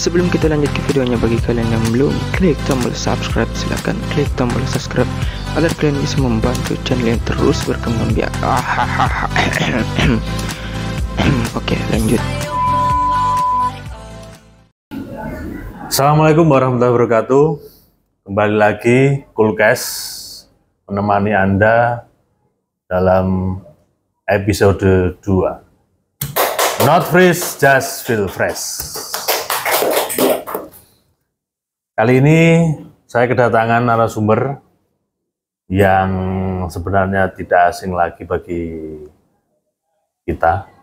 Sebelum kita lanjut ke videonya, bagi kalian yang belum klik tombol subscribe, silahkan klik tombol subscribe agar kalian bisa membantu channel yang terus berkembang biak. Oke, lanjut. Assalamualaikum warahmatullahi wabarakatuh. Kembali lagi Coolcast menemani Anda dalam episode 2. Not fresh, just feel fresh. Kali ini saya kedatangan narasumber yang sebenarnya tidak asing lagi bagi kita.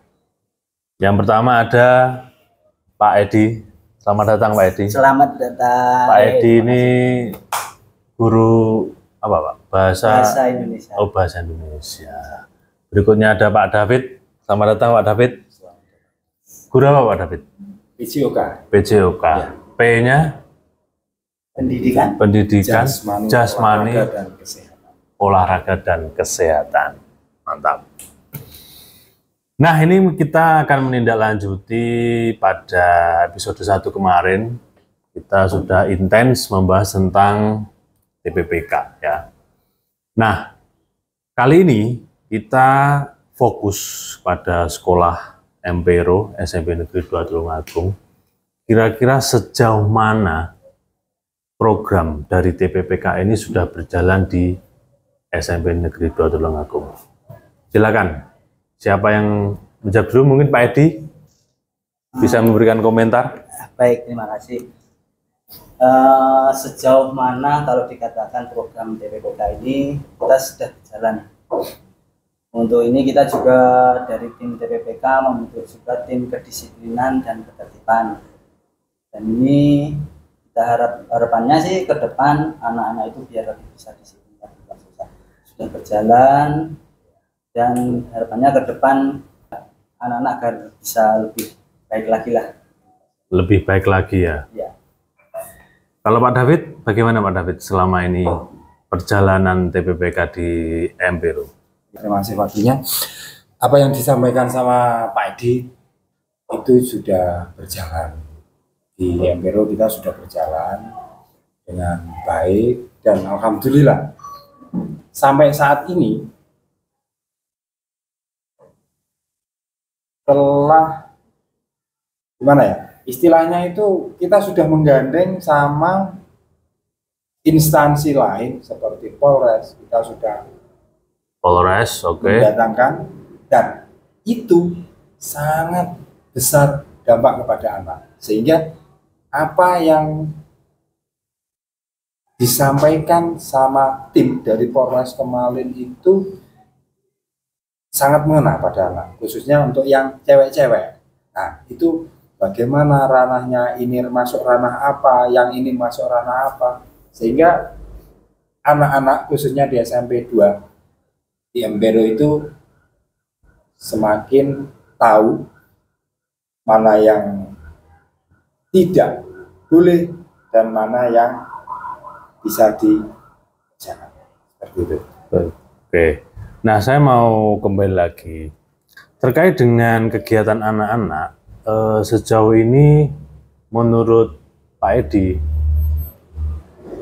Yang pertama ada Pak Edi. Selamat datang Pak Edi. Selamat datang. Pak Edi ini guru apa Pak? Bahasa Indonesia. Oh, bahasa Indonesia. Berikutnya ada Pak David. Selamat datang Pak David. Guru apa Pak David? PJOK. PJOK. Ya. P-nya? Pendidikan, jasmani, olahraga dan kesehatan. Mantap. Nah, ini kita akan menindaklanjuti pada episode 1 kemarin. Kita sudah intens membahas tentang TPPK ya. Nah, kali ini kita fokus pada sekolah Empero SMP Negeri 2 Tulungagung. Kira-kira sejauh mana program dari TPPK ini sudah berjalan di SMP Negeri 2 Tulungagung? Silakan. Siapa yang menjawab dulu? Mungkin Pak Edi bisa memberikan komentar. Baik, terima kasih. Sejauh mana kalau dikatakan program TPPK ini kita sudah berjalan. Untuk ini kita juga dari tim TPPK membentuk juga tim kedisiplinan dan ketertiban. Dan ini kita harapannya sih ke depan anak-anak itu biar lebih bisa disiplin. Sudah berjalan dan harapannya ke depan anak-anak agar bisa lebih baik lagi lah. Lebih baik lagi ya. Ya. Kalau Pak David, bagaimana Pak David selama ini perjalanan TPPK di Empero? Terima kasih waktunya. Apa yang disampaikan sama Pak Edi itu sudah berjalan. Di Empero kita sudah berjalan dengan baik dan alhamdulillah sampai saat ini telah gimana ya istilahnya itu kita sudah menggandeng sama instansi lain seperti Polres, kita sudah Polres, oke. mendatangkan, dan itu sangat besar dampak kepada anak, sehingga apa yang disampaikan sama tim dari Polres kemarin itu sangat mengena pada anak, khususnya untuk yang cewek-cewek. Nah, itu bagaimana ranahnya, ini masuk ranah apa, yang ini masuk ranah apa, sehingga anak-anak khususnya di SMP 2 di Empero itu semakin tahu mana yang tidak boleh dan mana yang bisa dijaga, seperti itu. Oke. Nah, saya mau kembali lagi terkait dengan kegiatan anak-anak. Sejauh ini menurut Pak Edi,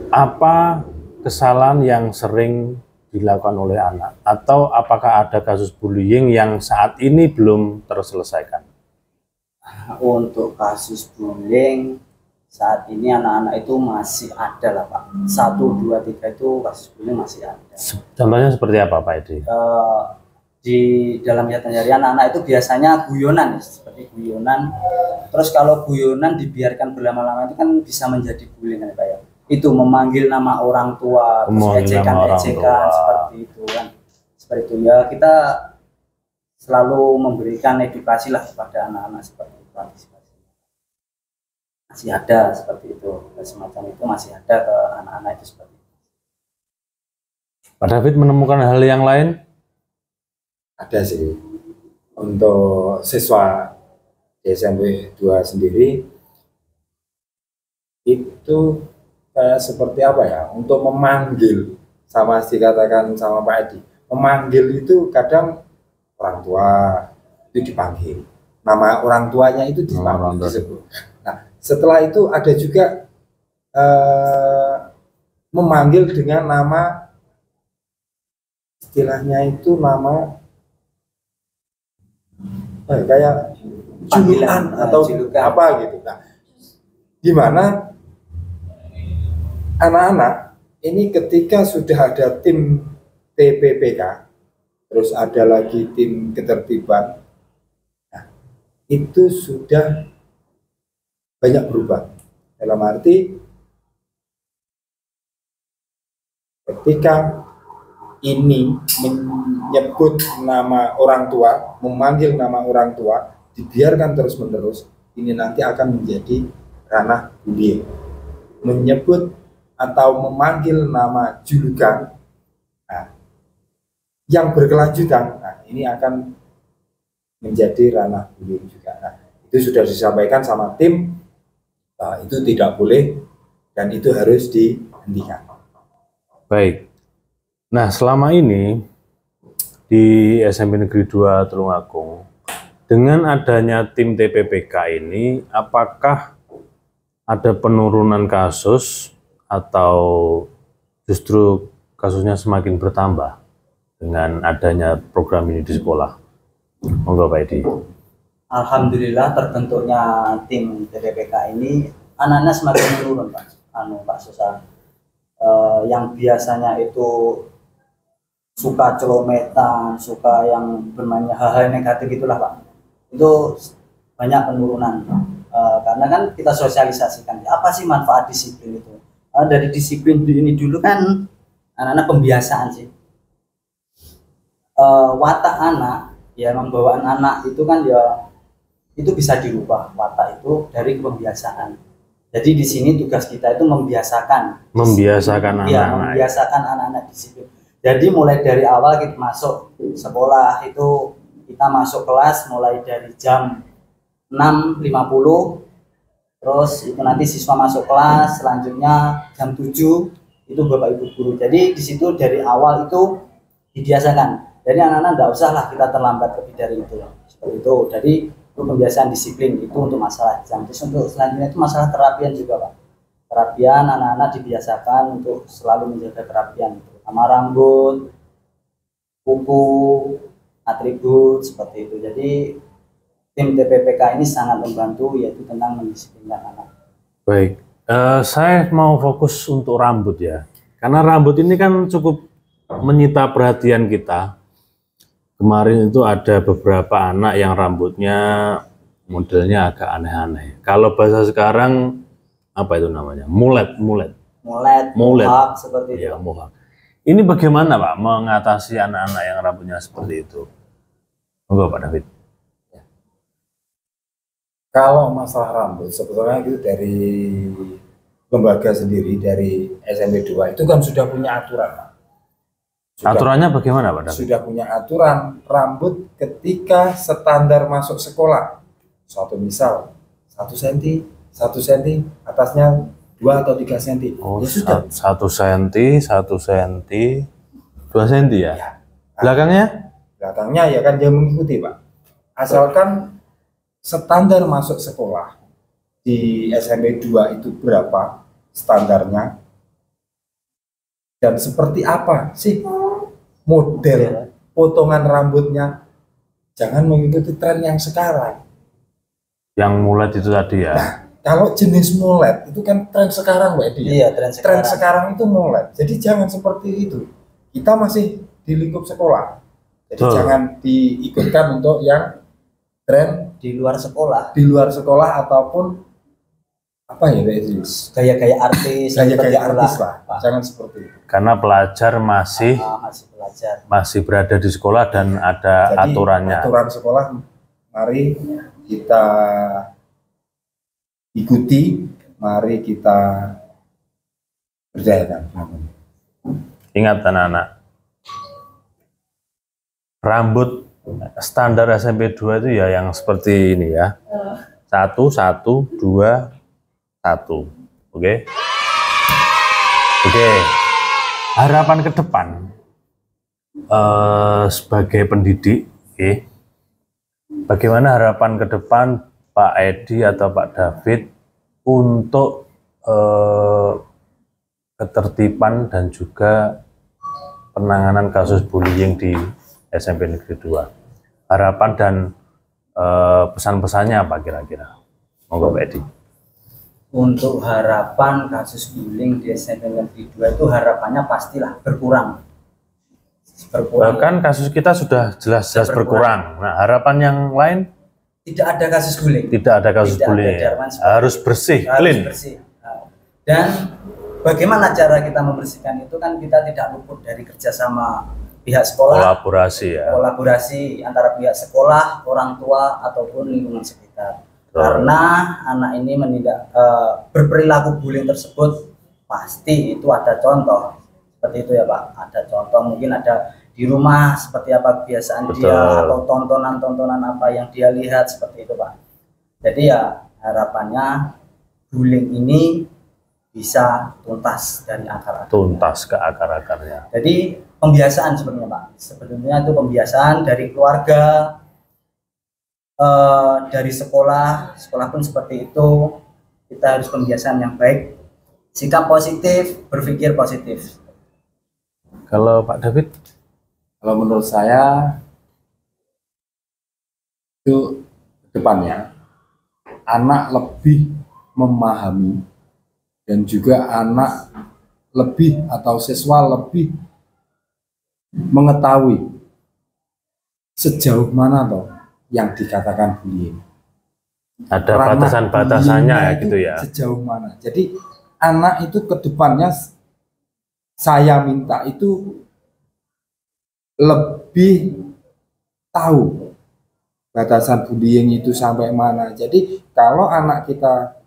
apa kesalahan yang sering dilakukan oleh anak, atau apakah ada kasus bullying yang saat ini belum terselesaikan? Untuk kasus bullying saat ini anak-anak itu masih ada lah Pak. 1, 2, 3 itu kasus bullying masih ada. Contohnya seperti apa Pak Edi? Di dalam kegiatan sehari anak-anak itu biasanya guyonan, seperti guyonan. Terus kalau guyonan dibiarkan berlama-lama itu kan bisa menjadi bullying kan Pak ya. Itu memanggil nama orang tua, terus ejekan-ejekan seperti itu kan. Seperti itu ya, kita selalu memberikan edukasi lah kepada anak-anak seperti itu. Masih ada seperti itu, semacam itu masih ada ke anak-anak itu seperti itu. Pak David menemukan hal yang lain? Ada sih, untuk siswa di SMP 2 sendiri itu seperti apa ya, untuk memanggil, sama dikatakan sama Pak Edi, memanggil itu kadang orang tua itu dipanggil, nama orang tuanya itu disebut. Nah, setelah itu ada juga memanggil dengan nama, istilahnya itu nama kayak julukan atau julukan. apa gitu. Nah, di mana anak-anak ini ketika sudah ada tim TPPK, terus ada lagi tim ketertiban, nah, itu sudah banyak berubah. Dalam arti ketika ini menyebut nama orang tua, memanggil nama orang tua, dibiarkan terus-menerus, ini nanti akan menjadi ranah bullying. Menyebut atau memanggil nama julukan, nah, yang berkelanjutan, nah, ini akan menjadi ranah bullying juga. Nah, itu sudah disampaikan sama tim, itu tidak boleh dan itu harus dihentikan. Baik. Nah, selama ini di SMP Negeri 2 Tulungagung, dengan adanya tim TPPK ini, apakah ada penurunan kasus atau justru kasusnya semakin bertambah dengan adanya program ini di sekolah? Monggo Pak Edi. Alhamdulillah terbentuknya tim TPPK ini anak-anak semakin menurun Pak Susah. Yang biasanya itu suka celometan, suka yang bermainnya hal-hal negatif itulah Pak, itu banyak penurunan. Karena kan kita sosialisasikan apa sih manfaat disiplin itu. Dari disiplin ini dulu kan anak-anak pembiasaan sih. Watak anak, ya membawaan anak itu kan ya itu bisa dirubah, watak itu dari pembiasaan. Jadi di sini tugas kita itu membiasakan anak-anak. Ya, membiasakan anak-anak disiplin. Jadi mulai dari awal kita masuk sekolah itu kita masuk kelas mulai dari jam 6.50, terus itu nanti siswa masuk kelas, selanjutnya jam 7 itu Bapak Ibu guru. Jadi di situ dari awal itu dibiasakan. Jadi anak-anak enggak usah lah kita terlambat lebih dari itu. Seperti itu. Jadi itu pembiasaan disiplin itu untuk masalah jam. Terus untuk selanjutnya itu masalah kerapian juga Pak. Kerapian anak-anak dibiasakan untuk selalu menjaga kerapian, terutama rambut, kuku, atribut seperti itu. Jadi tim TPPK ini sangat membantu yaitu tentang mendisiplinkan anak. Baik, saya mau fokus untuk rambut ya, karena rambut ini kan cukup menyita perhatian kita. Kemarin itu ada beberapa anak yang rambutnya modelnya agak aneh-aneh. Kalau bahasa sekarang apa itu namanya? Mulet, mohawk seperti itu. Ya, mohawk. Ini bagaimana Pak mengatasi anak-anak yang rambutnya seperti itu? Enggak Pak David. Kalau masalah rambut sebetulnya itu dari lembaga sendiri, dari SMP 2 itu kan sudah punya aturan Pak. Aturannya bagaimana Pak David? Sudah punya aturan rambut ketika standar masuk sekolah. Suatu misal 1 cm, 1 cm, atasnya 2 atau 3 cm. Oh, ya sudah. 1 cm, 1 cm, 2 cm ya? Ya. Belakangnya? Belakangnya ya kan dia mengikuti Pak. Asalkan standar masuk sekolah di SMP 2 itu berapa standarnya dan seperti apa sih model potongan rambutnya, jangan mengikuti tren yang sekarang. Yang mulet itu tadi ya? Nah, kalau jenis mulet itu kan tren sekarang Pak Edi. Iya, tren sekarang. Tren sekarang itu mulet. Jadi jangan seperti itu. Kita masih di lingkup sekolah. Jadi jangan diikutkan untuk yang tren Di luar sekolah. Di luar sekolah ataupun apa ya Pak Edi? Gaya-gaya artis. Gaya-gaya artis lah. Jangan seperti itu. Karena pelajar masih pelajar. masih berada di sekolah dan ada Jadi, aturannya. aturan sekolah mari kita ikuti, mari kita kerjakan. Ingat anak-anak, rambut standar SMP 2 itu ya yang seperti ini ya. 1, 1, 2, 1. Oke. Oke. Harapan ke depan sebagai pendidik, bagaimana harapan ke depan Pak Edi atau Pak David untuk ketertiban dan juga penanganan kasus bullying di SMP Negeri 2. Harapan dan pesan-pesannya apa kira-kira? Monggo Pak Edi. Untuk harapan kasus bullying di SMP Negeri 2 itu harapannya pastilah berkurang. Bahkan kasus kita sudah jelas-jelas berkurang. Nah, harapan yang lain? Tidak ada kasus bullying. Tidak ada kasus bullying. Harus bersih, clean. Bersih. Dan bagaimana cara kita membersihkan itu kan kita tidak luput dari kerjasama pihak sekolah. Kolaborasi ya. Kolaborasi antara pihak sekolah, orang tua ataupun lingkungan sekitar. Karena anak ini berperilaku bullying tersebut pasti itu ada contoh. Seperti itu ya Pak, ada contoh, mungkin ada di rumah seperti apa kebiasaan dia atau tontonan-tontonan apa yang dia lihat, seperti itu Pak. Jadi ya harapannya bullying ini bisa tuntas dari akar-akarnya. Tuntas ke akar-akarnya. Jadi pembiasaan sebenarnya Pak, sebetulnya itu pembiasaan dari keluarga, dari sekolah pun seperti itu. Kita harus pembiasaan yang baik, sikap positif, berpikir positif. Kalau Pak David? Kalau menurut saya itu depannya anak lebih memahami dan juga anak lebih atau siswa lebih mengetahui sejauh mana toh yang dikatakan bullying. Ada batasan-batasannya ya gitu ya. Sejauh mana. Jadi anak itu ke depannya saya minta itu lebih tahu batasan bullying itu sampai mana. Jadi kalau anak kita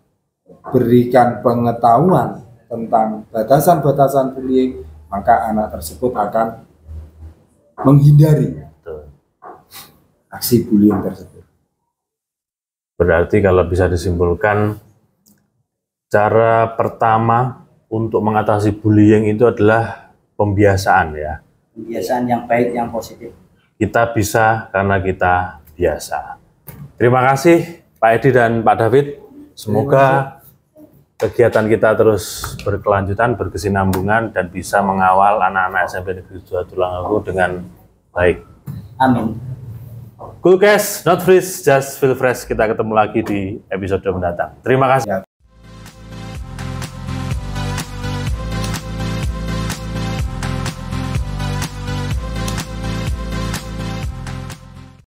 berikan pengetahuan tentang batasan-batasan bullying, maka anak tersebut akan menghindari aksi bullying tersebut. Berarti kalau bisa disimpulkan, cara pertama untuk mengatasi bullying itu adalah pembiasaan ya. Pembiasaan yang baik, yang positif. Kita bisa karena kita biasa. Terima kasih Pak Edi dan Pak David. Semoga kegiatan kita terus berkelanjutan, berkesinambungan, dan bisa mengawal anak-anak SMP Negeri 2 Tulungagung dengan baik. Amin. Cool guys, not freeze, just feel fresh. Kita ketemu lagi di episode mendatang. Terima kasih.